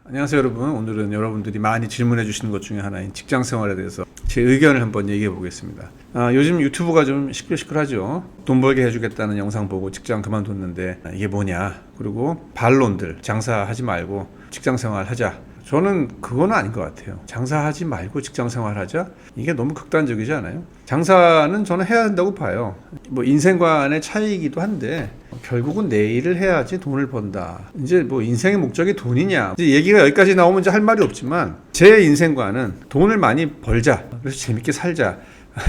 안녕하세요 여러분. 오늘은 여러분들이 많이 질문해 주시는 것 중에 하나인 직장 생활에 대해서 제 의견을 한번 얘기해 보겠습니다. 요즘 유튜브가 좀 시끌시끌하죠. 돈 벌게 해주겠다는 영상 보고 직장 그만뒀는데 이게 뭐냐, 그리고 반론들, 장사하지 말고 직장 생활 하자. 저는 그건 아닌 것 같아요. 장사하지 말고 직장 생활하자? 이게 너무 극단적이지 않아요? 장사는 저는 해야 한다고 봐요. 뭐 인생관의 차이이기도 한데 결국은 내 일을 해야지 돈을 번다. 이제 뭐 인생의 목적이 돈이냐? 이제 얘기가 여기까지 나오면 이제 할 말이 없지만 제 인생관은 돈을 많이 벌자. 그래서 재밌게 살자.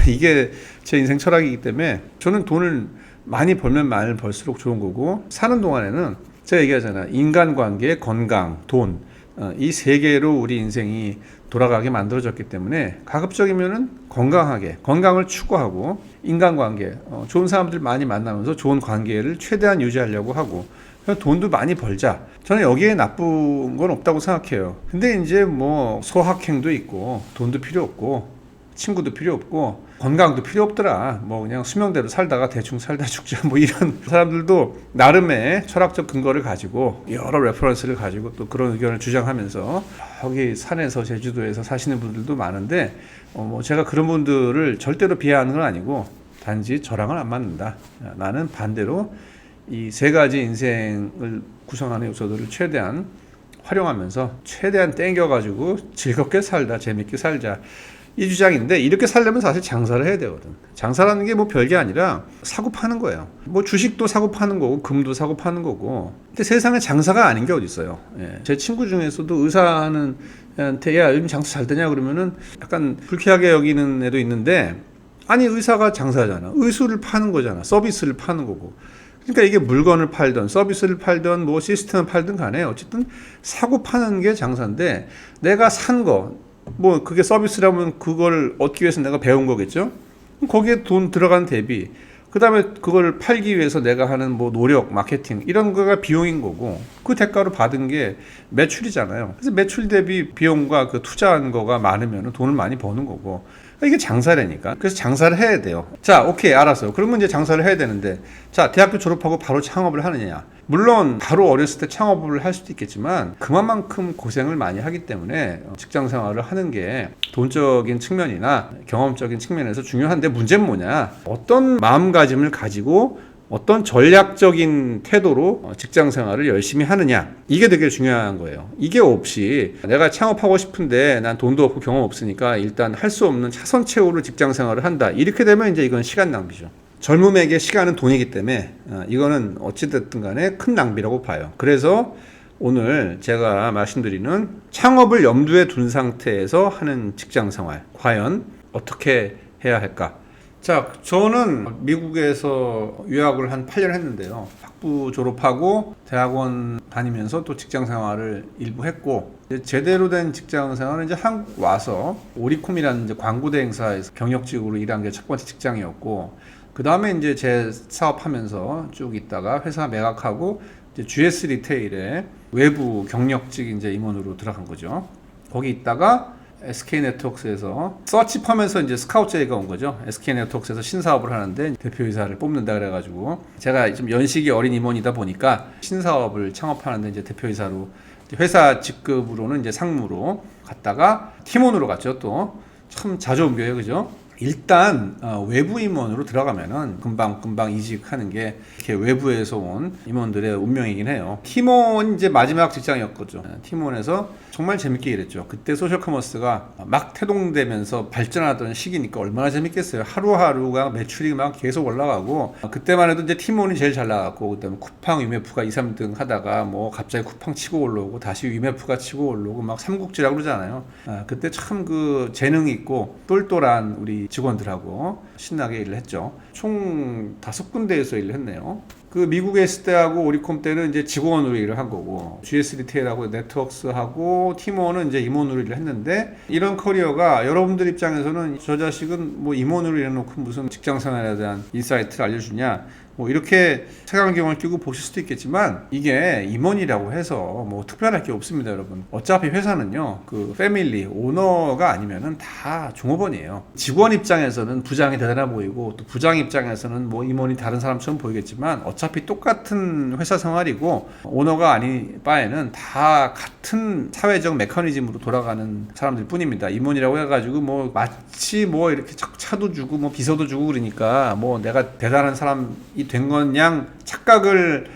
이게 제 인생 철학이기 때문에 저는 돈을 많이 벌면 많이 벌수록 좋은 거고, 사는 동안에는 제가 얘기하잖아. 인간관계, 건강, 돈. 이 세 개로 우리 인생이 돌아가게 만들어졌기 때문에 가급적이면은 건강을 추구하고 인간관계, 좋은 사람들 많이 만나면서 좋은 관계를 최대한 유지하려고 하고, 돈도 많이 벌자. 저는 여기에 나쁜 건 없다고 생각해요. 근데 이제 뭐 소확행도 있고 돈도 필요 없고 친구도 필요 없고 건강도 필요 없더라. 뭐 그냥 수명대로 살다가 대충 살다 죽자. 뭐 이런 사람들도 나름의 철학적 근거를 가지고 여러 레퍼런스를 가지고 또 그런 의견을 주장하면서 여기 산에서 제주도에서 사시는 분들도 많은데, 뭐 제가 그런 분들을 절대로 비하하는 건 아니고 단지 저랑은 안 맞는다. 나는 반대로 이 세 가지 인생을 구성하는 요소들을 최대한 활용하면서 최대한 땡겨가지고 즐겁게 살다, 재밌게 살자. 이 주장인데, 이렇게 살려면 사실 장사를 해야 되거든. 장사라는 게 뭐 별게 아니라 사고 파는 거예요. 뭐 주식도 사고 파는 거고 금도 사고 파는 거고. 근데 세상에 장사가 아닌 게 어디 있어요. 제 친구 중에서도 의사하는 애한테 야 요즘 장사 잘 되냐 그러면은 약간 불쾌하게 여기는 애도 있는데, 아니 의사가 장사잖아. 의술을 파는 거잖아. 서비스를 파는 거고. 그러니까 이게 물건을 팔든 서비스를 팔든 뭐 시스템을 팔든 간에 어쨌든 사고 파는 게 장사인데, 내가 산 거, 뭐 그게 서비스라면 그걸 얻기 위해서 내가 배운 거겠죠. 거기에 돈 들어간 대비, 그 다음에 그걸 팔기 위해서 내가 하는 뭐 노력, 마케팅 이런 거가 비용인 거고, 그 대가로 받은 게 매출이잖아요. 그래서 매출 대비 비용과 그 투자한 거가 많으면 돈을 많이 버는 거고, 이게 장사라니까. 그래서 장사를 해야 돼요. 자, 오케이, 알았어요. 그러면 이제 장사를 해야 되는데, 자, 대학교 졸업하고 바로 창업을 하느냐? 물론 바로 어렸을 때 창업을 할 수도 있겠지만 그만큼 고생을 많이 하기 때문에 직장 생활을 하는 게 돈적인 측면이나 경험적인 측면에서 중요한데, 문제는 뭐냐? 어떤 마음가짐을 가지고 어떤 전략적인 태도로 직장 생활을 열심히 하느냐, 이게 되게 중요한 거예요. 이게 없이 내가 창업하고 싶은데 난 돈도 없고 경험 없으니까 일단 할 수 없는 차선책으로 직장 생활을 한다, 이렇게 되면 이제 이건 시간 낭비죠. 젊음에게 시간은 돈이기 때문에 이거는 어찌됐든 간에 큰 낭비라고 봐요. 그래서 오늘 제가 말씀드리는 창업을 염두에 둔 상태에서 하는 직장 생활, 과연 어떻게 해야 할까? 자, 저는 미국에서 유학을 한 8년 했는데요. 학부 졸업하고 대학원 다니면서 또 직장 생활을 일부 했고, 제대로 된 직장 생활은 이제 한국 와서 오리콤이라는 이제 광고 대행사에서 경력직으로 일한 게 첫 번째 직장이었고, 그 다음에 이제 제 사업하면서 쭉 있다가 회사 매각하고 이제 GS 리테일에 외부 경력직 이제 임원으로 들어간 거죠. 거기 있다가 SK 네트워크스에서 서치하면서 이제 스카우트 제의가 온 거죠. SK 네트워크스에서 신사업을 하는데 대표이사를 뽑는다 그래가지고, 제가 좀 연식이 어린 임원이다 보니까 신사업을 창업하는데 이제 대표이사로, 회사 직급으로는 이제 상무로 갔다가 팀원으로 갔죠. 또 참 자주 옮겨요, 그죠? 일단 외부 임원으로 들어가면은 금방 이직하는 게 이렇게 외부에서 온 임원들의 운명이긴 해요. 팀원 이제 마지막 직장이었거든요. 팀원에서 정말 재밌게 일했죠. 그때 소셜커머스가 막 태동되면서 발전하던 시기니까 얼마나 재밌겠어요. 하루하루가 매출이 막 계속 올라가고, 그때만 해도 이제 팀원이 제일 잘 나갔고, 그다음에 쿠팡 위메프가 2, 3등 하다가 뭐 갑자기 쿠팡 치고 올라오고 다시 위메프가 치고 올라오고 막 삼국지라고 그러잖아요. 그때 참 그 재능 있고 똘똘한 우리 직원들하고 신나게 일을 했죠. 총 5군데에서 일을 했네요. 그 미국에 있을 때하고 오리콤 때는 이제 직원으로 일을 한 거고, GS 리테일하고 네트워크스하고 팀원은 이제 임원으로 일을 했는데, 이런 커리어가 여러분들 입장에서는 저 자식은 뭐 임원으로 일해놓고 무슨 직장 생활에 대한 인사이트를 알려주냐, 뭐 이렇게 색안경을 끼고 보실 수도 있겠지만 이게 임원이라고 해서 뭐 특별할 게 없습니다, 여러분. 어차피 회사는요, 그 패밀리 오너가 아니면은 다 종업원이에요. 직원 입장에서는 부장이 대단해 보이고 또 부장 입장에서는 뭐 임원이 다른 사람처럼 보이겠지만 어차피 똑같은 회사 생활이고 오너가 아닌 바에는 다 같은 사회적 메커니즘으로 돌아가는 사람들 뿐입니다. 임원이라고 해가지고 뭐 마치 뭐 이렇게 차도 주고 뭐 비서도 주고 그러니까 뭐 내가 대단한 사람이 된 건 양 착각을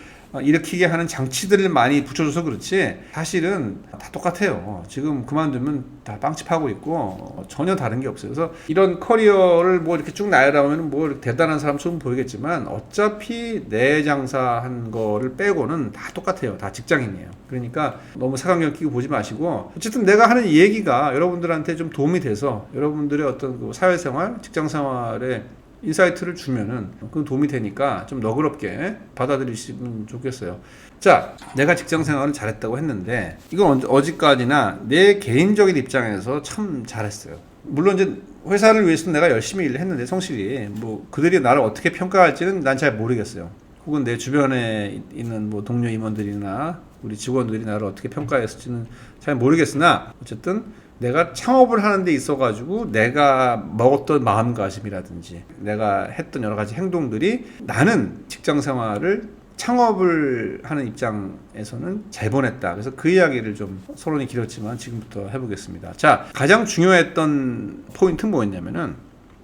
일으키게 하는 장치들을 많이 붙여줘서 그렇지 사실은 다 똑같아요. 지금 그만두면 다 빵집하고 있고 전혀 다른 게 없어요. 그래서 이런 커리어를 뭐 이렇게 쭉 나열하면 뭐 이렇게 대단한 사람처럼 보이겠지만 어차피 내 장사한 거를 빼고는 다 똑같아요. 다 직장인이에요. 그러니까 너무 색안경 끼고 보지 마시고 어쨌든 내가 하는 이 얘기가 여러분들한테 좀 도움이 돼서 여러분들의 어떤 그 사회생활, 직장생활에 인사이트를 주면은 그 도움이 되니까 좀 너그럽게 받아들이시면 좋겠어요. 자, 내가 직장 생활을 잘했다고 했는데 이건 어디까지나 내 개인적인 입장에서 참 잘했어요. 물론 이제 회사를 위해서 내가 열심히 일을 했는데 성실히 뭐 그들이 나를 어떻게 평가할지는 난 잘 모르겠어요. 혹은 내 주변에 있는 뭐 동료 임원들이나 우리 직원들이 나를 어떻게 평가했을지는 잘 모르겠으나 어쨌든 내가 창업을 하는 데 있어가지고 내가 먹었던 마음가짐이라든지 내가 했던 여러 가지 행동들이 나는 직장 생활을 창업을 하는 입장에서는 잘 보냈다. 그래서 그 이야기를 좀 서론이 길었지만 지금부터 해보겠습니다. 자, 가장 중요했던 포인트는 뭐였냐면은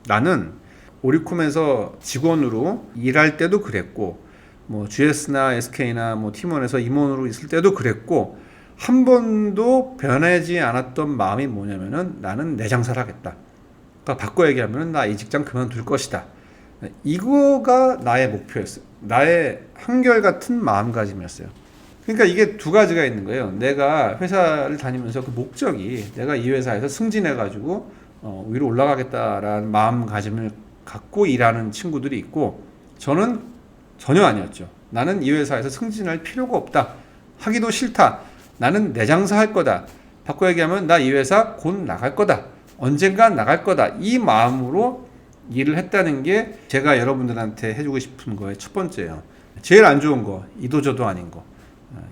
나는 오리콤에서 직원으로 일할 때도 그랬고 뭐 GS나 SK나 뭐 팀원에서 임원으로 있을 때도 그랬고 한 번도 변하지 않았던 마음이 뭐냐면은 나는 내 장사를 하겠다. 그러니까 바꿔 얘기하면은 나 이 직장 그만둘 것이다. 이거가 나의 목표였어요. 나의 한결같은 마음가짐이었어요. 그러니까 이게 두 가지가 있는 거예요. 내가 회사를 다니면서 그 목적이 내가 이 회사에서 승진해가지고 위로 올라가겠다라는 마음가짐을 갖고 일하는 친구들이 있고 저는 전혀 아니었죠. 나는 이 회사에서 승진할 필요가 없다. 하기도 싫다. 나는 내 장사 할 거다. 바꿔 얘기하면 나 이 회사 곧 나갈 거다. 언젠간 나갈 거다. 이 마음으로 일을 했다는 게 제가 여러분들한테 해주고 싶은 거의 첫 번째예요. 제일 안 좋은 거 이도저도 아닌 거.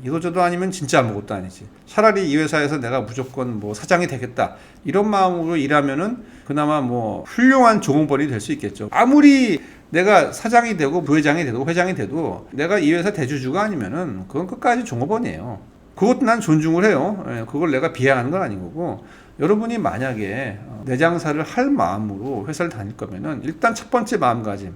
이도저도 아니면 진짜 아무것도 아니지. 차라리 이 회사에서 내가 무조건 뭐 사장이 되겠다. 이런 마음으로 일하면은 그나마 뭐 훌륭한 종업원이 될 수 있겠죠. 아무리 내가 사장이 되고 부회장이 되고 회장이 돼도 내가 이 회사 대주주가 아니면은 그건 끝까지 종업원이에요. 그것도 난 존중을 해요. 그걸 내가 비하하는 건 아닌 거고 여러분이 만약에 내 장사를 할 마음으로 회사를 다닐 거면은 일단 첫 번째 마음가짐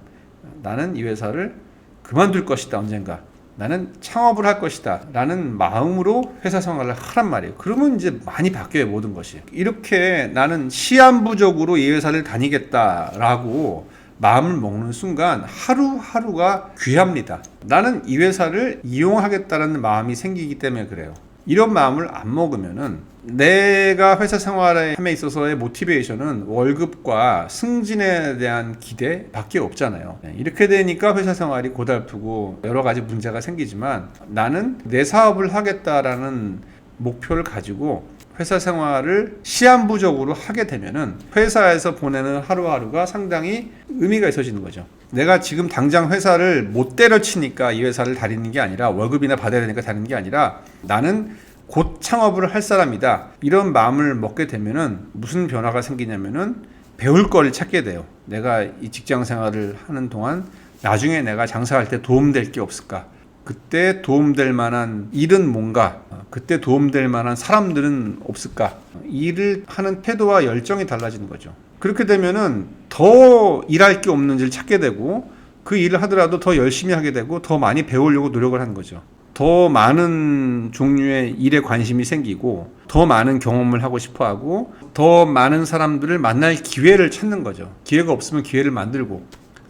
나는 이 회사를 그만둘 것이다 언젠가 나는 창업을 할 것이다 라는 마음으로 회사 생활을 하란 말이에요. 그러면 이제 많이 바뀌어요. 모든 것이. 이렇게 나는 시한부적으로 이 회사를 다니겠다라고 마음을 먹는 순간 하루하루가 귀합니다. 나는 이 회사를 이용하겠다는 마음이 생기기 때문에 그래요. 이런 마음을 안 먹으면은 내가 회사 생활에 함에 있어서의 모티베이션은 월급과 승진에 대한 기대밖에 없잖아요. 이렇게 되니까 회사 생활이 고달프고 여러 가지 문제가 생기지만 나는 내 사업을 하겠다라는 목표를 가지고 회사 생활을 시한부적으로 하게 되면은 회사에서 보내는 하루하루가 상당히 의미가 있어지는 거죠. 내가 지금 당장 회사를 못 때려치니까 이 회사를 다니는 게 아니라 월급이나 받아야 되니까 다니는 게 아니라 나는 곧 창업을 할 사람이다. 이런 마음을 먹게 되면은 무슨 변화가 생기냐면은 배울 거를 찾게 돼요. 내가 이 직장 생활을 하는 동안 나중에 내가 장사할 때 도움될 게 없을까? 그때 도움될 만한 일은 뭔가? 그때 도움될 만한 사람들은 없을까? 일을 하는 태도와 열정이 달라지는 거죠. 그렇게 되면은 더 일할 게 없는지를 찾게 되고 그 일을 하더라도 더 열심히 하게 되고 더 많이 배우려고 노력을 하는 거죠. 더 많은 종류의 일에 관심이 생기고 더 많은 경험을 하고 싶어 하고 더 많은 사람들을 만날 기회를 찾는 거죠. 기회가 없으면 기회를 만들고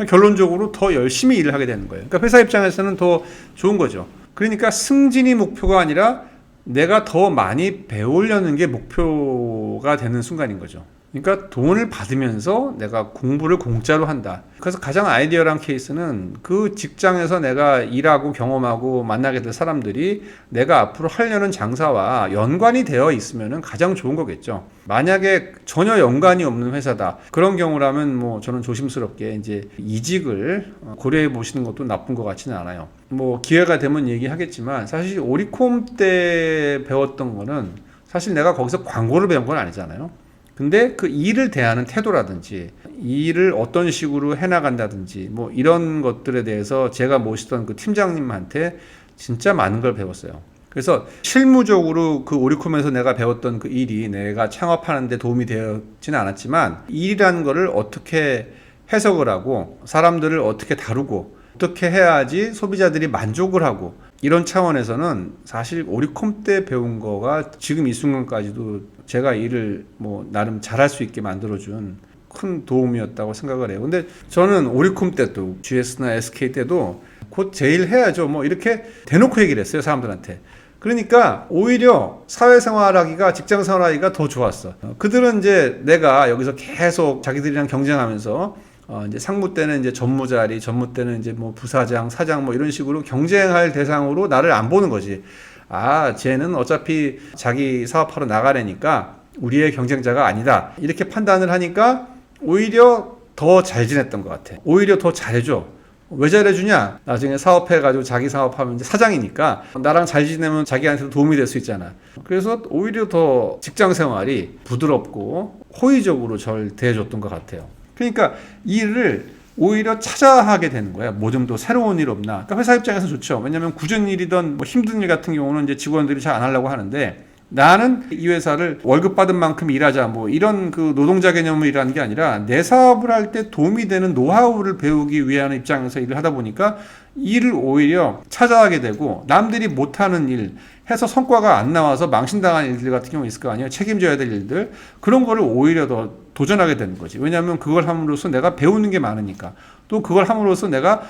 결론적으로 더 열심히 일을 하게 되는 거예요. 그러니까 회사 입장에서는 더 좋은 거죠. 그러니까 승진이 목표가 아니라 내가 더 많이 배우려는 게 목표 정도가 되는 순간인 거죠. 그러니까 돈을 받으면서 내가 공부를 공짜로 한다. 그래서 가장 아이디어한 케이스는 그 직장에서 내가 일하고 경험하고 만나게 될 사람들이 내가 앞으로 하려는 장사와 연관이 되어 있으면 가장 좋은 거겠죠. 만약에 전혀 연관이 없는 회사다. 그런 경우라면 뭐 저는 조심스럽게 이제 이직을 고려해 보시는 것도 나쁜 것 같지는 않아요. 뭐 기회가 되면 얘기하겠지만 사실 오리콤 때 배웠던 거는 사실 내가 거기서 광고를 배운 건 아니잖아요. 근데 그 일을 대하는 태도라든지 일을 어떤 식으로 해나간다든지 뭐 이런 것들에 대해서 제가 모시던 그 팀장님한테 진짜 많은 걸 배웠어요. 그래서 실무적으로 그 오리콤에서 내가 배웠던 그 일이 내가 창업하는 데 도움이 되었지는 않았지만 일이라는 거를 어떻게 해석을 하고 사람들을 어떻게 다루고 어떻게 해야지 소비자들이 만족을 하고 이런 차원에서는 사실 오리콤 때 배운 거가 지금 이 순간까지도 제가 일을 뭐 나름 잘할 수 있게 만들어준 큰 도움이었다고 생각을 해요. 근데 저는 오리콤 때도 GS나 SK 때도 곧 제일 해야죠. 뭐 이렇게 대놓고 얘기를 했어요, 사람들한테. 그러니까 오히려 사회생활하기가 직장생활하기가 더 좋았어. 그들은 이제 내가 여기서 계속 자기들이랑 경쟁하면서 이제 상무 때는 이제 전무 자리, 전무 때는 이제 뭐 부사장, 사장 뭐 이런 식으로 경쟁할 대상으로 나를 안 보는 거지. 아, 쟤는 어차피 자기 사업하러 나가려니까 우리의 경쟁자가 아니다. 이렇게 판단을 하니까 오히려 더 잘 지냈던 것 같아. 오히려 더 잘해줘. 왜 잘해주냐? 나중에 사업해가지고 자기 사업하면 이제 사장이니까 나랑 잘 지내면 자기한테도 도움이 될 수 있잖아. 그래서 오히려 더 직장 생활이 부드럽고 호의적으로 절 대해줬던 것 같아요. 그러니까 이 일을 오히려 찾아 하게 되는 거야. 뭐 좀 더 새로운 일 없나. 그러니까 회사 입장에서 좋죠. 왜냐하면 굳은 일이든 뭐 힘든 일 같은 경우는 이제 직원들이 잘 안 하려고 하는데 나는 이 회사를 월급 받은 만큼 일하자 뭐 이런 그 노동자 개념을 일하는 게 아니라 내 사업을 할 때 도움이 되는 노하우를 배우기 위한 입장에서 일을 하다 보니까 일을 오히려 찾아하게 되고 남들이 못하는 일 해서 성과가 안 나와서 망신당한 일들 같은 경우 있을 거 아니에요. 책임져야 될 일들. 그런 거를 오히려 더 도전하게 되는 거지. 왜냐하면 그걸 함으로써 내가 배우는 게 많으니까. 또 그걸 함으로써 내가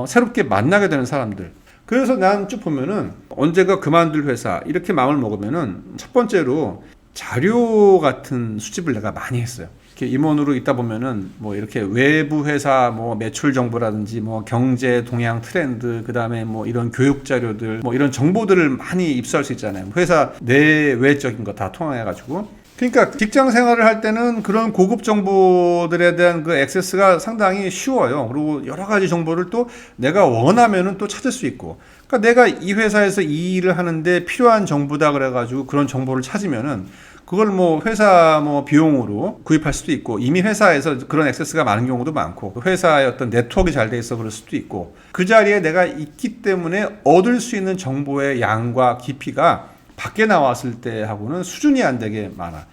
새롭게 만나게 되는 사람들. 그래서 난 쭉 보면은 언제가 그만둘 회사 이렇게 마음을 먹으면은 첫 번째로 자료 같은 수집을 내가 많이 했어요. 이렇게 임원으로 있다 보면은 뭐 이렇게 외부 회사 뭐 매출 정보라든지 뭐 경제 동향 트렌드 그다음에 뭐 이런 교육 자료들 뭐 이런 정보들을 많이 입수할 수 있잖아요. 회사 내외적인 거 다 통해 가지고 그러니까 직장 생활을 할 때는 그런 고급 정보들에 대한 그 액세스가 상당히 쉬워요. 그리고 여러 가지 정보를 또 내가 원하면은 또 찾을 수 있고. 그러니까 내가 이 회사에서 이 일을 하는데 필요한 정보다 그래가지고 그런 정보를 찾으면은 그걸 뭐 회사 뭐 비용으로 구입할 수도 있고 이미 회사에서 그런 액세스가 많은 경우도 많고 회사의 어떤 네트워크가 잘 돼 있어 그럴 수도 있고 그 자리에 내가 있기 때문에 얻을 수 있는 정보의 양과 깊이가 밖에 나왔을 때 하고는 수준이 안 되게 많아.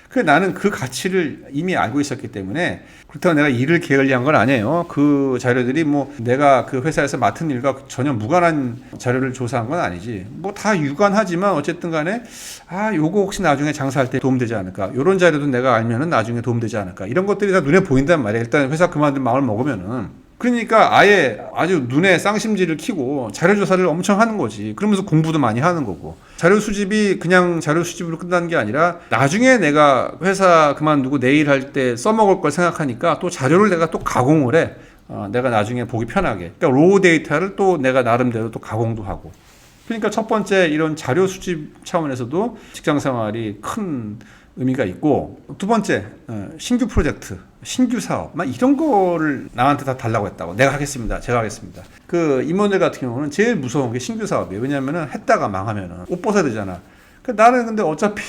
그래 나는 그 가치를 이미 알고 있었기 때문에 그렇다고 내가 일을 게을리한 건 아니에요. 그 자료들이 뭐 내가 그 회사에서 맡은 일과 전혀 무관한 자료를 조사한 건 아니지. 뭐 다 유관하지만 어쨌든 간에 아 요거 혹시 나중에 장사할 때 도움되지 않을까. 요런 자료도 내가 알면은 나중에 도움되지 않을까. 이런 것들이 다 눈에 보인단 말이야. 일단 회사 그만둔 마음을 먹으면은. 그러니까 아예 아주 눈에 쌍심지를 켜고 자료 조사를 엄청 하는 거지. 그러면서 공부도 많이 하는 거고. 자료 수집이 그냥 자료 수집으로 끝나는 게 아니라 나중에 내가 회사 그만두고 내일 할 때 써먹을 걸 생각하니까 또 자료를 내가 또 가공을 해. 내가 나중에 보기 편하게. 그러니까 로우 데이터를 또 내가 나름대로 또 가공도 하고. 그러니까 첫 번째 이런 자료 수집 차원에서도 직장 생활이 큰 의미가 있고 두 번째 신규 프로젝트, 신규 사업 막 이런 거를 나한테 다 달라고 했다고. 내가 하겠습니다. 제가 하겠습니다. 그 임원들 같은 경우는 제일 무서운 게 신규 사업이에요. 왜냐면은 했다가 망하면은 옷 벗어야 되잖아. 나는 근데 어차피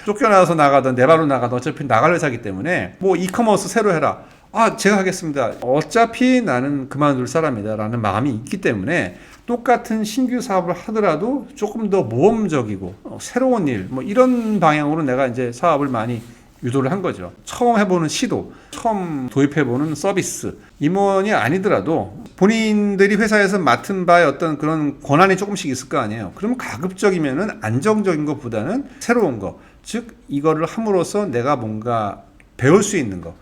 쫓겨나서 나가든 내 발로 나가든 어차피 나갈 회사기 때문에 뭐 이커머스 새로 해라. 아 제가 하겠습니다. 어차피 나는 그만둘 사람이다 라는 마음이 있기 때문에 똑같은 신규 사업을 하더라도 조금 더 모험적이고 새로운 일 뭐 이런 방향으로 내가 이제 사업을 많이 유도를 한 거죠. 처음 해보는 시도, 처음 도입해보는 서비스, 임원이 아니더라도 본인들이 회사에서 맡은 바의 어떤 그런 권한이 조금씩 있을 거 아니에요. 그럼 가급적이면은 안정적인 것보다는 새로운 거, 즉 이거를 함으로써 내가 뭔가 배울 수 있는 거,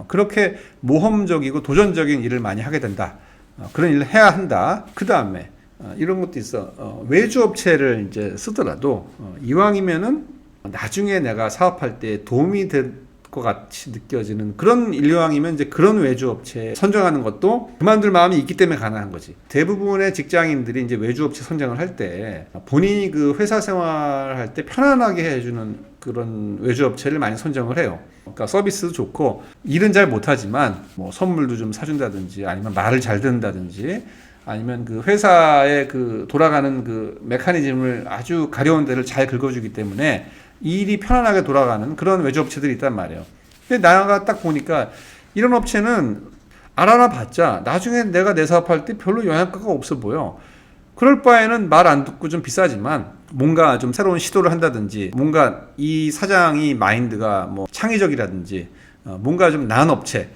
그렇게 모험적이고 도전적인 일을 많이 하게 된다. 그런 일을 해야 한다. 그 다음에 이런 것도 있어. 외주 업체를 이제 쓰더라도 이왕이면은 나중에 내가 사업할 때 도움이 될 것 같이 느껴지는 그런 인류왕이면 이제 그런 외주업체 선정하는 것도 그만둘 마음이 있기 때문에 가능한 거지. 대부분의 직장인들이 이제 외주업체 선정을 할 때 본인이 그 회사 생활할 때 편안하게 해주는 그런 외주업체를 많이 선정을 해요. 그러니까 서비스도 좋고 일은 잘 못하지만 뭐 선물도 좀 사준다든지 아니면 말을 잘 듣는다든지 아니면 그 회사의 그 돌아가는 그 메커니즘을 아주 가려운 데를 잘 긁어주기 때문에 일이 편안하게 돌아가는 그런 외주업체들이 있단 말이에요. 근데 나가 딱 보니까 이런 업체는 알아나 봤자 나중에 내가 내 사업할 때 별로 영향가가 없어 보여. 그럴 바에는 말 안 듣고 좀 비싸지만 뭔가 좀 새로운 시도를 한다든지 뭔가 이 사장이 마인드가 뭐 창의적이라든지 뭔가 좀 나은 업체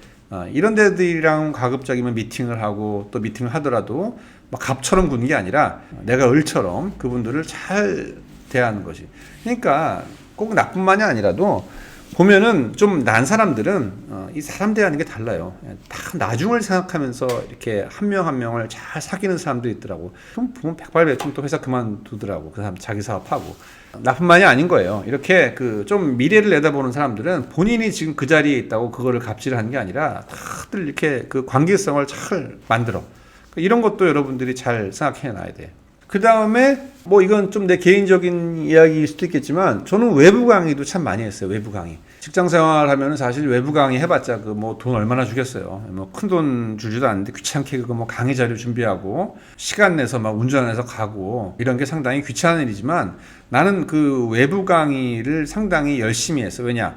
이런 데들이랑 가급적이면 미팅을 하고 또 미팅을 하더라도 막 갑처럼 구는 게 아니라 내가 을처럼 그분들을 잘 대하는 것이. 그러니까 꼭 나뿐만이 아니라도 보면은 좀 난 사람들은 이 사람 대하는 게 달라요. 다 나중을 생각하면서 이렇게 한 명 한 명을 잘 사귀는 사람도 있더라고. 그럼 보면 백발백중 또 회사 그만두더라고. 그 사람 자기 사업하고. 나뿐만이 아닌 거예요. 이렇게 그 좀 미래를 내다보는 사람들은 본인이 지금 그 자리에 있다고 그거를 갑질을 하는 게 아니라 다들 이렇게 그 관계성을 잘 만들어. 이런 것도 여러분들이 잘 생각해 놔야 돼. 그 다음에 뭐 이건 좀 내 개인적인 이야기일 수도 있겠지만 저는 외부 강의도 참 많이 했어요. 외부 강의. 직장 생활하면은 사실 외부 강의 해봤자 그 뭐 돈 얼마나 주겠어요. 뭐 큰 돈 주지도 않는데 귀찮게 그거 뭐 강의 자료 준비하고 시간 내서 막 운전해서 가고 이런 게 상당히 귀찮은 일이지만 나는 그 외부 강의를 상당히 열심히 했어. 왜냐?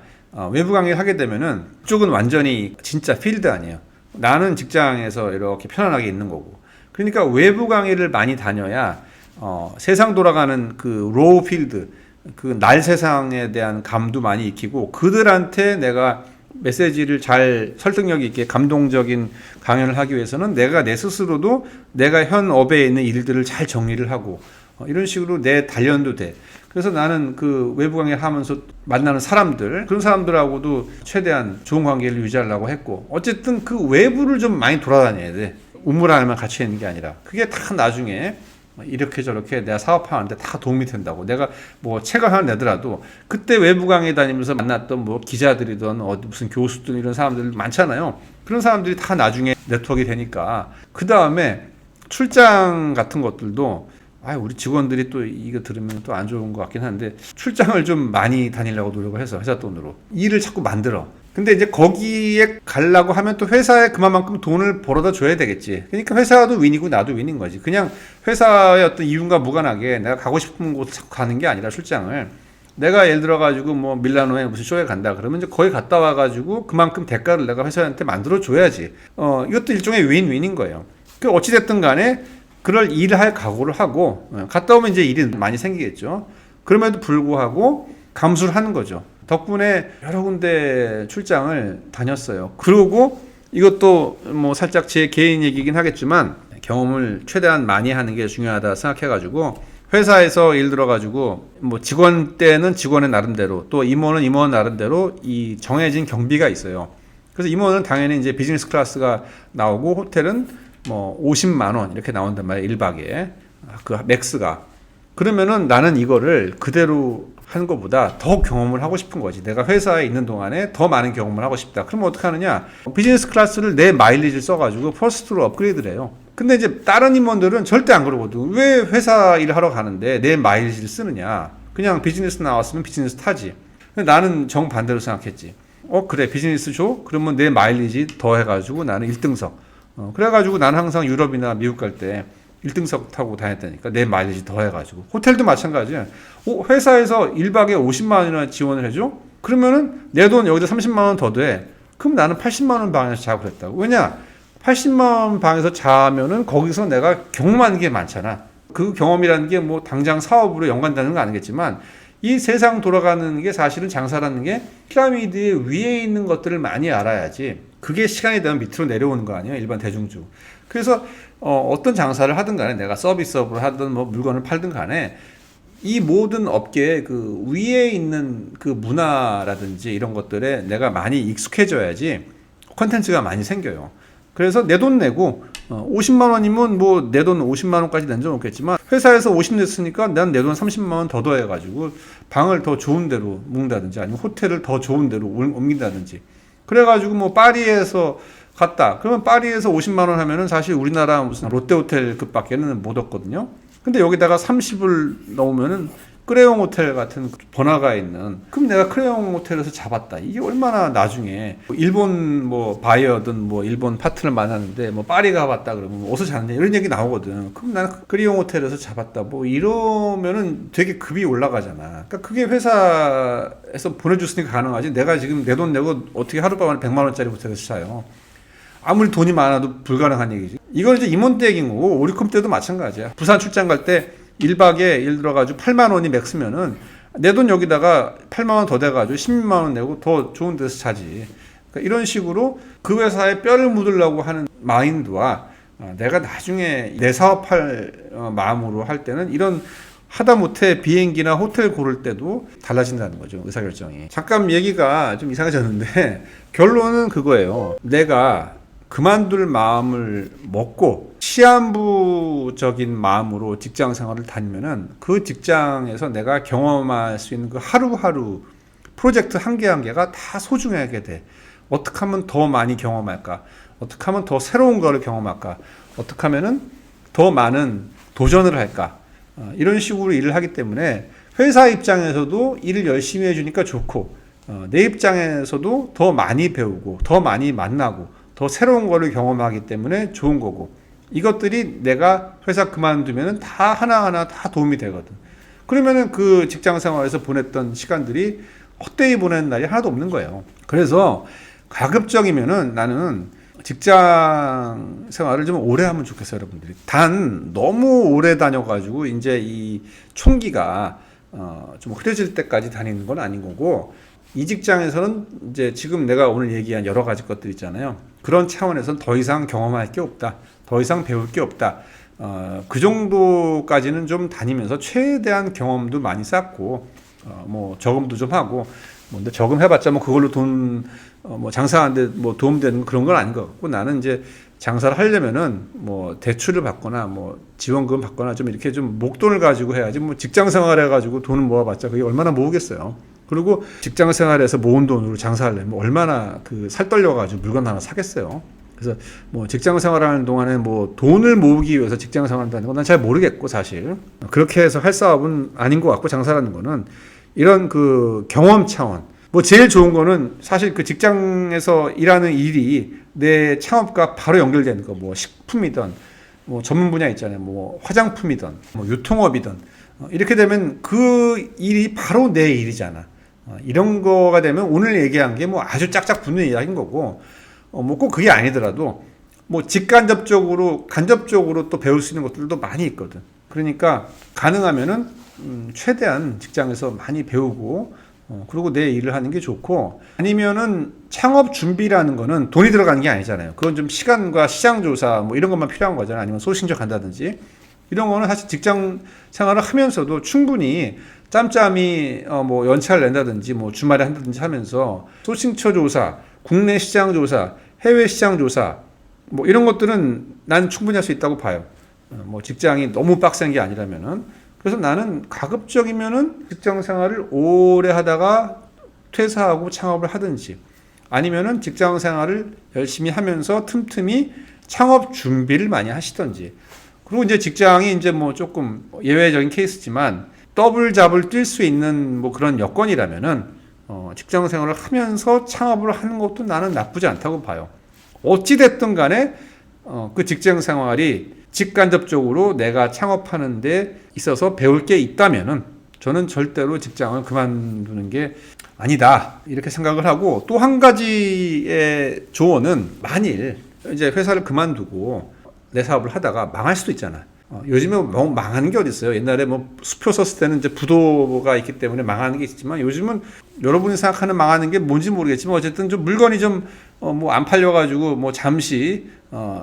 외부 강의를 하게 되면은 그쪽은 완전히 진짜 필드 아니에요. 나는 직장에서 이렇게 편안하게 있는 거고. 그러니까 외부 강의를 많이 다녀야 세상 돌아가는 그 로우 필드, 그 날 세상에 대한 감도 많이 익히고 그들한테 내가 메시지를 잘 설득력 있게 감동적인 강연을 하기 위해서는 내가 내 스스로도 내가 현 업에 있는 일들을 잘 정리를 하고 이런 식으로 내 단련도 돼. 그래서 나는 그 외부 강의를 하면서 만나는 사람들, 그런 사람들하고도 최대한 좋은 관계를 유지하려고 했고 어쨌든 그 외부를 좀 많이 돌아다녀야 돼. 우물 안에만 갇혀 있는 게 아니라 그게 다 나중에 이렇게 저렇게 내가 사업하는데 다 도움이 된다고. 내가 뭐 책을 하나 내더라도 그때 외부 강의 다니면서 만났던 뭐 기자들이든 어디 무슨 교수들 이런 사람들 많잖아요. 그런 사람들이 다 나중에 네트워크가 되니까 그 다음에 출장 같은 것들도 우리 직원들이 또 이거 들으면 또 안 좋은 것 같긴 한데 출장을 좀 많이 다니려고 노력을 해서 회사 돈으로 일을 자꾸 만들어. 근데 이제 거기에 가려고 하면 또 회사에 그만큼 돈을 벌어다 줘야 되겠지. 그러니까 회사도 윈이고 나도 윈인 거지. 그냥 회사의 어떤 이윤과 무관하게 내가 가고 싶은 곳 자꾸 가는 게 아니라 출장을 내가 예를 들어 가지고 뭐 밀라노에 무슨 쇼에 간다 그러면 이제 거기 갔다 와 가지고 그만큼 대가를 내가 회사한테 만들어 줘야지. 이것도 일종의 윈윈인 거예요. 그 어찌 됐든 간에 그럴 일을 할 각오를 하고 갔다 오면 이제 일이 많이 생기겠죠. 그럼에도 불구하고 감수를 하는 거죠. 덕분에 여러 군데 출장을 다녔어요. 그리고 이것도 뭐 살짝 제 개인 얘기긴 하겠지만 경험을 최대한 많이 하는 게 중요하다 생각해가지고 회사에서 예를 들어가지고 뭐 직원 때는 직원의 나름대로 또 임원은 임원 나름대로 이 정해진 경비가 있어요. 그래서 임원은 당연히 이제 비즈니스 클래스가 나오고 호텔은 뭐 50만 원 이렇게 나온단 말이에요. 1박에 그 맥스가. 그러면은 나는 이거를 그대로 하는 것보다 더 경험을 하고 싶은 거지. 내가 회사에 있는 동안에 더 많은 경험을 하고 싶다. 그러면 어떻게 하느냐? 비즈니스 클래스를 내 마일리지를 써가지고 퍼스트로 업그레이드를 해요. 근데 이제 다른 임원들은 절대 안 그러거든. 왜 회사 일을 하러 가는데 내 마일리지를 쓰느냐? 그냥 비즈니스 나왔으면 비즈니스 타지. 근데 나는 정반대로 생각했지. 그래 비즈니스 줘? 그러면 내 마일리지 더 해가지고 나는 1등석. 그래가지고 나는 항상 유럽이나 미국 갈 때 1등석 타고 다녔다니까. 내 마일리지 더 해가지고. 호텔도 마찬가지야. 회사에서 1박에 50만 원이나 지원을 해줘? 그러면은 내 돈 여기다 30만 원 더 돼. 그럼 나는 80만 원 방에서 자고 그랬다고. 왜냐? 80만 원 방에서 자면은 거기서 내가 경험하는 게 많잖아. 그 경험이라는 게 뭐 당장 사업으로 연관되는 건 아니겠지만 이 세상 돌아가는 게 사실은 장사라는 게 피라미드 위에 있는 것들을 많이 알아야지. 그게 시간이 되면 밑으로 내려오는 거 아니에요? 일반 대중주. 그래서 어떤 장사를 하든 간에 내가 서비스업을 하든 뭐 물건을 팔든 간에 이 모든 업계에 그 위에 있는 그 문화라든지 이런 것들에 내가 많이 익숙해져야지 콘텐츠가 많이 생겨요. 그래서 내 돈 내고 50만 원이면 뭐 내 돈 50만 원까지 낸 적은 없겠지만 회사에서 50 냈으니까 난 내 돈 30만 원 더 더해가지고 방을 더 좋은 데로 묵는다든지 아니면 호텔을 더 좋은 데로 옮긴다든지 그래가지고 뭐 파리에서 갔다. 그러면 파리에서 50만 원 하면은 사실 우리나라 무슨 롯데호텔급밖에는 못 얻거든요. 근데 여기다가 30을 넣으면은 크레용 호텔 같은 번화가에 있는 그럼 내가 크레용 호텔에서 잡았다. 이게 얼마나 나중에 일본 뭐 바이어든 뭐 일본 파트너를 만났는데 뭐 파리 가봤다 그러면 어디서 잤냐 이런 얘기 나오거든. 그럼 나는 크레용 호텔에서 잡았다. 뭐 이러면은 되게 급이 올라가잖아. 그러니까 그게 회사에서 보내줬으니까 가능하지. 내가 지금 내 돈 내고 어떻게 하룻밤에 100만 원짜리 호텔에서 자요. 아무리 돈이 많아도 불가능한 얘기지. 이건 이제 임원 얘기인 거고 오리콤 때도 마찬가지야. 부산 출장 갈 때 1박에 예를 들어가지고 8만 원이 맥스면은 내 돈 여기다가 8만 원 더 돼가지고 16만 원 내고 더 좋은 데서 자지. 그러니까 이런 식으로 그 회사에 뼈를 묻으려고 하는 마인드와 내가 나중에 내 사업할 마음으로 할 때는 이런 하다못해 비행기나 호텔 고를 때도 달라진다는 거죠. 의사결정이. 잠깐 얘기가 좀 이상해졌는데 결론은 그거예요. 내가 그만둘 마음을 먹고 시한부적인 마음으로 직장 생활을 다니면은 그 직장에서 내가 경험할 수 있는 그 하루하루 프로젝트 한 개 한 개가 다 소중하게 돼. 어떻게 하면 더 많이 경험할까? 어떻게 하면 더 새로운 거를 경험할까? 어떻게 하면은 더 많은 도전을 할까? 이런 식으로 일을 하기 때문에 회사 입장에서도 일을 열심히 해주니까 좋고 내 입장에서도 더 많이 배우고 더 많이 만나고 더 새로운 거를 경험하기 때문에 좋은 거고 이것들이 내가 회사 그만두면 다 하나하나 다 도움이 되거든. 그러면은 그 직장 생활에서 보냈던 시간들이 헛되이 보낸 날이 하나도 없는 거예요. 그래서 가급적이면은 나는 직장 생활을 좀 오래 하면 좋겠어요, 여러분들이. 단 너무 오래 다녀가지고 이제 이 총기가 좀 흐려질 때까지 다니는 건 아닌 거고 이 직장에서는 이제 지금 내가 오늘 얘기한 여러 가지 것들 있잖아요. 그런 차원에서는 더 이상 경험할 게 없다. 더 이상 배울 게 없다. 그 정도까지는 좀 다니면서 최대한 경험도 많이 쌓고 뭐 저금도 좀 하고 근데 저금해봤자 뭐 그걸로 돈 뭐 장사하는데 뭐 도움되는 그런 건 아닌 것 같고 나는 이제 장사를 하려면은 뭐 대출을 받거나 뭐 지원금 받거나 좀 이렇게 좀 목돈을 가지고 해야지 뭐 직장 생활해 가지고 돈을 모아봤자 그게 얼마나 모으겠어요. 그리고 직장 생활에서 모은 돈으로 장사하려면 얼마나 그 살떨려 가지고 물건 하나 사겠어요. 그래서 뭐 직장 생활하는 동안에 뭐 돈을 모으기 위해서 직장 생활한다는 건 난 잘 모르겠고 사실 그렇게 해서 할 사업은 아닌 것 같고 장사라는 거는 이런 그 경험 차원 뭐 제일 좋은 거는 사실 그 직장에서 일하는 일이 내 창업과 바로 연결되는 거 뭐 식품이든 뭐 전문 분야 있잖아요 뭐 화장품이든 뭐 유통업이든 이렇게 되면 그 일이 바로 내 일이잖아. 이런 거가 되면 오늘 얘기한 게 뭐 아주 짝짝 붙는 이야기인 거고 뭐 꼭 그게 아니더라도 뭐 직간접적으로 간접적으로 또 배울 수 있는 것들도 많이 있거든. 그러니까 가능하면은 최대한 직장에서 많이 배우고 그리고 내 일을 하는 게 좋고 아니면은 창업 준비라는 거는 돈이 들어가는 게 아니잖아요. 그건 좀 시간과 시장 조사 뭐 이런 것만 필요한 거잖아요. 아니면 소싱적 간다든지 이런 거는 사실 직장 생활을 하면서도 충분히 짬짬이 뭐 연차를 낸다든지 뭐 주말에 한다든지 하면서 소싱처 조사, 국내 시장 조사, 해외 시장 조사 뭐 이런 것들은 난 충분히 할 수 있다고 봐요. 뭐 직장이 너무 빡센 게 아니라면은. 그래서 나는 가급적이면은 직장 생활을 오래 하다가 퇴사하고 창업을 하든지 아니면은 직장 생활을 열심히 하면서 틈틈이 창업 준비를 많이 하시든지 그리고 이제 직장이 이제 뭐 조금 예외적인 케이스지만 더블 잡을 뛸 수 있는 뭐 그런 여건이라면은 직장 생활을 하면서 창업을 하는 것도 나는 나쁘지 않다고 봐요. 어찌됐든 간에 그 직장 생활이 직간접적으로 내가 창업하는 데 있어서 배울 게 있다면은 저는 절대로 직장을 그만두는 게 아니다 이렇게 생각을 하고 또 한 가지의 조언은 만일 이제 회사를 그만두고 내 사업을 하다가 망할 수도 있잖아. 요즘에 뭐 망하는 게 어디 있어요. 옛날에 뭐 수표 썼을 때는 이제 부도가 있기 때문에 망하는 게 있지만 요즘은 여러분이 생각하는 망하는 게 뭔지 모르겠지만 어쨌든 좀 물건이 좀 뭐 안 팔려가지고 뭐 잠시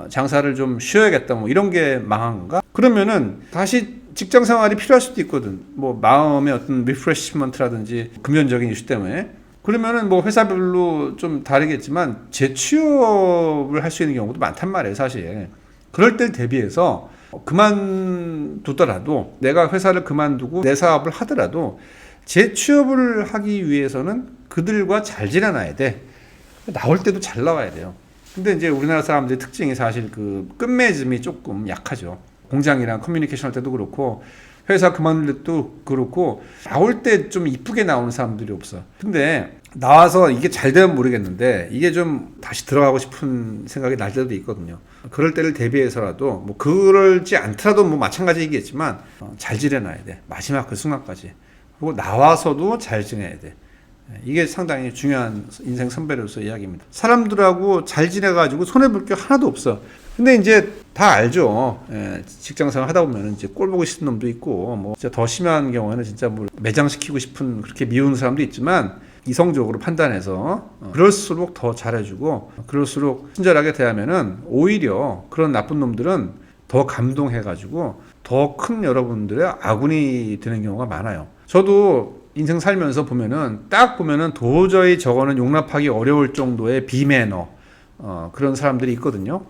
장사를 좀 쉬어야겠다 뭐 이런 게 망한 건가? 그러면은 다시 직장 생활이 필요할 수도 있거든. 뭐 마음의 어떤 리프레시먼트라든지 금전적인 이슈 때문에 그러면은 뭐 회사별로 좀 다르겠지만 재취업을 할 수 있는 경우도 많단 말이에요, 사실. 그럴 때 대비해서 그만두더라도 내가 회사를 그만두고 내 사업을 하더라도 재취업을 하기 위해서는 그들과 잘 지내놔야 돼. 나올 때도 잘 나와야 돼요. 근데 이제 우리나라 사람들의 특징이 사실 그 끝맺음이 조금 약하죠. 공장이랑 커뮤니케이션 할 때도 그렇고 회사 그만둘 때도 그렇고 나올 때 좀 이쁘게 나오는 사람들이 없어. 근데 나와서 이게 잘 되면 모르겠는데 이게 좀 다시 들어가고 싶은 생각이 날 때도 있거든요. 그럴 때를 대비해서라도 뭐 그럴지 않더라도 뭐 마찬가지이겠지만 잘 지내놔야 돼. 마지막 그 순간까지. 그리고 나와서도 잘 지내야 돼. 이게 상당히 중요한 인생 선배로서 이야기입니다. 사람들하고 잘 지내가지고 손해볼 게 하나도 없어. 근데 이제 다 알죠. 직장생활 하다 보면 이제 꼴 보고 싶은 놈도 있고, 뭐 진짜 더 심한 경우에는 진짜 뭐 매장시키고 싶은 그렇게 미운 사람도 있지만 이성적으로 판단해서 그럴수록 더 잘해주고, 그럴수록 친절하게 대하면은 오히려 그런 나쁜 놈들은 더 감동해가지고 더 큰 여러분들의 아군이 되는 경우가 많아요. 저도 인생 살면서 보면은 딱 보면은 도저히 저거는 용납하기 어려울 정도의 비매너 그런 사람들이 있거든요.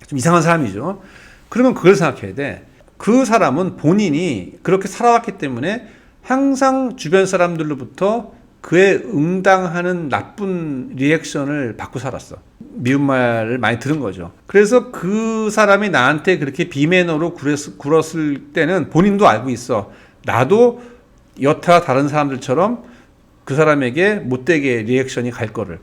좀 이상한 사람이죠. 그러면 그걸 생각해야 돼. 그 사람은 본인이 그렇게 살아왔기 때문에 항상 주변 사람들로부터 그에 응당하는 나쁜 리액션을 받고 살았어. 미운 말을 많이 들은 거죠. 그래서 그 사람이 나한테 그렇게 비매너로 굴었을 때는 본인도 알고 있어. 나도 여타 다른 사람들처럼 그 사람에게 못되게 리액션이 갈 거를.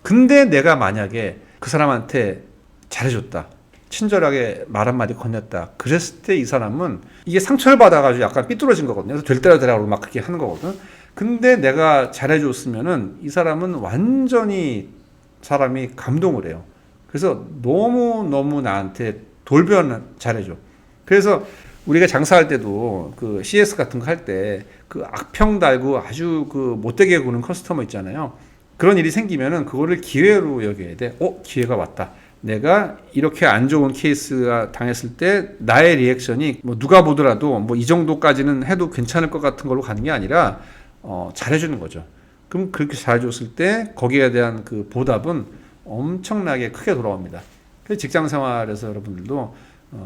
근데 내가 만약에 그 사람한테 잘해줬다, 친절하게 말 한마디 건넸다, 그랬을 때 이 사람은 이게 상처를 받아가지고 약간 삐뚤어진 거거든요. 그래서 될 대로 되라고 막 그렇게 하는 거거든. 근데 내가 잘해줬으면은 이 사람은 완전히 사람이 감동을 해요. 그래서 너무 나한테 돌변 잘해줘. 그래서 우리가 장사할 때도 그 CS 같은 거 할 때 그 악평 달고 아주 그 못되게 구는 커스터머 있잖아요. 그런 일이 생기면은 그거를 기회로 여겨야 돼. 기회가 왔다. 내가 이렇게 안 좋은 케이스가 당했을 때 나의 리액션이 뭐 누가 보더라도 뭐 이 정도까지는 해도 괜찮을 것 같은 걸로 가는 게 아니라 잘해주는 거죠. 그럼 그렇게 잘해줬을 때 거기에 대한 그 보답은 엄청나게 크게 돌아옵니다. 그래서 직장 생활에서 여러분들도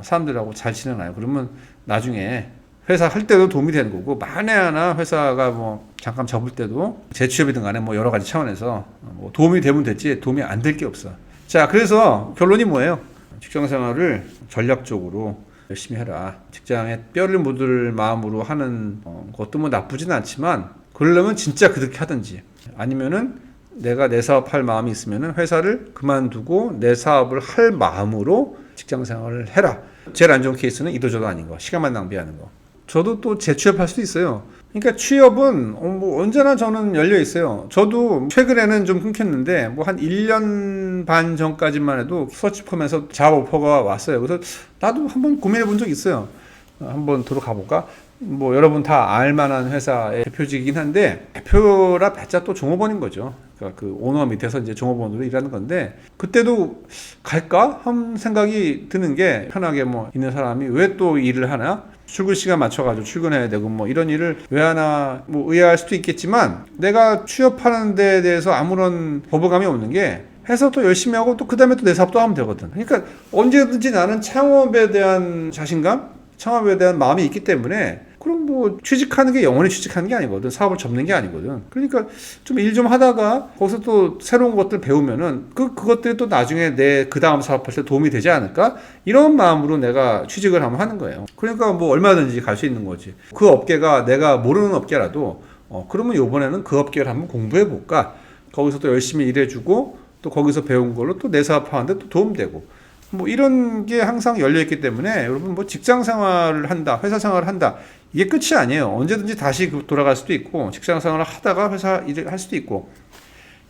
사람들하고 잘 지내나요? 그러면 나중에 회사 할 때도 도움이 되는 거고, 만에 하나 회사가 뭐 잠깐 접을 때도 재취업이든 간에 뭐 여러 가지 차원에서 뭐 도움이 되면 됐지 도움이 안 될 게 없어. 자, 그래서 결론이 뭐예요? 직장 생활을 전략적으로 열심히 해라. 직장에 뼈를 묻을 마음으로 하는 것도 뭐 나쁘진 않지만, 그러려면 진짜 그렇게 하든지, 아니면은 내가 내 사업 할 마음이 있으면은 회사를 그만두고 내 사업을 할 마음으로 직장 생활을 해라. 제일 안 좋은 케이스는 이도저도 아닌 거, 시간만 낭비하는 거. 저도 또 재취업할 수도 있어요. 그러니까 취업은 뭐 언제나 저는 열려 있어요. 저도 최근에는 좀 끊겼는데 뭐 한 1년 반 전까지만 해도 서치펌에서 잡 오퍼가 왔어요. 그래서 나도 한번 고민해 본 적 있어요. 한번 들어가 볼까? 뭐 여러분 다 알만한 회사의 대표직이긴 한데, 대표라 봤자 또 종업원인 거죠. 그러니까 그 오너 밑에서 이제 종업원으로 일하는 건데, 그때도 갈까? 한 생각이 드는 게, 편하게 뭐 있는 사람이 왜 또 일을 하나? 출근 시간 맞춰가지고 출근해야 되고 뭐 이런 일을 왜 하나, 뭐 의아할 수도 있겠지만, 내가 취업하는 데에 대해서 아무런 거부감이 없는 게, 해서 또 열심히 하고 또 그 다음에 또 내 사업도 하면 되거든. 그러니까 언제든지 나는 창업에 대한 자신감, 창업에 대한 마음이 있기 때문에, 그럼 뭐 취직하는 게 영원히 취직하는 게 아니거든. 사업을 접는 게 아니거든. 그러니까 좀 일 좀 하다가 거기서 또 새로운 것들 배우면은 그것들이 또 나중에 내 그 다음 사업할 때 도움이 되지 않을까? 이런 마음으로 내가 취직을 한번 하는 거예요. 그러니까 뭐 얼마든지 갈 수 있는 거지. 그 업계가 내가 모르는 업계라도 그러면 이번에는 그 업계를 한번 공부해 볼까? 거기서 또 열심히 일해주고 또 거기서 배운 걸로 또 내 사업하는데 또 도움되고, 뭐 이런 게 항상 열려있기 때문에 여러분 뭐 직장 생활을 한다, 회사 생활을 한다, 이게 끝이 아니에요. 언제든지 다시 돌아갈 수도 있고, 직장 생활을 하다가 회사 일을 할 수도 있고,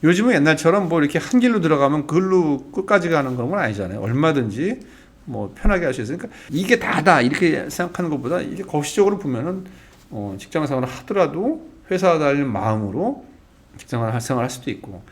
요즘은 옛날처럼 뭐 이렇게 한 길로 들어가면 그걸로 끝까지 가는 건 아니잖아요. 얼마든지 뭐 편하게 할 수 있으니까, 이게 다다 이렇게 생각하는 것보다 이게 거시적으로 보면은 직장 생활을 하더라도 회사 다니는 마음으로 직장 생활을 할 수도 있고,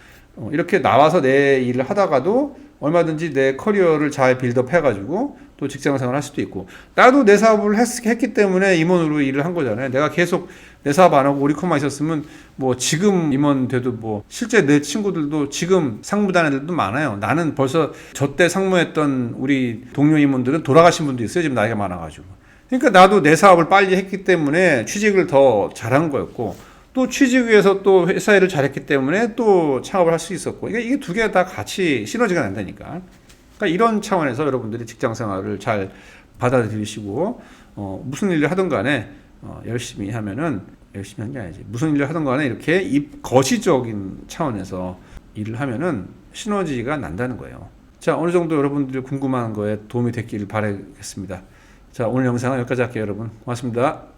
이렇게 나와서 내 일을 하다가도 얼마든지 내 커리어를 잘 빌드업 해가지고 또 직장 생활을 할 수도 있고, 나도 내 사업을 했기 때문에 임원으로 일을 한 거잖아요. 내가 계속 내 사업 안 하고 오리콘만 있었으면 뭐 지금 임원 돼도 뭐 실제 내 친구들도 지금 상무단 애들도 많아요. 나는 벌써 저 때 상무했던 우리 동료 임원들은 돌아가신 분도 있어요. 지금 나이가 많아가지고. 그러니까 나도 내 사업을 빨리 했기 때문에 취직을 더 잘한 거였고, 또 취직 위해서 또 회사 일을 잘했기 때문에 또 창업을 할 수 있었고, 이게 두 개 다 같이 시너지가 난다니까. 그러니까 이런 차원에서 여러분들이 직장 생활을 잘 받아들이시고, 무슨 일을 하든 간에 열심히 하면은, 열심히 한 게 아니지, 무슨 일을 하든 간에 이렇게 거시적인 차원에서 일을 하면은 시너지가 난다는 거예요. 자, 어느 정도 여러분들이 궁금한 거에 도움이 됐기를 바라겠습니다. 자, 오늘 영상은 여기까지 할게요, 여러분. 고맙습니다.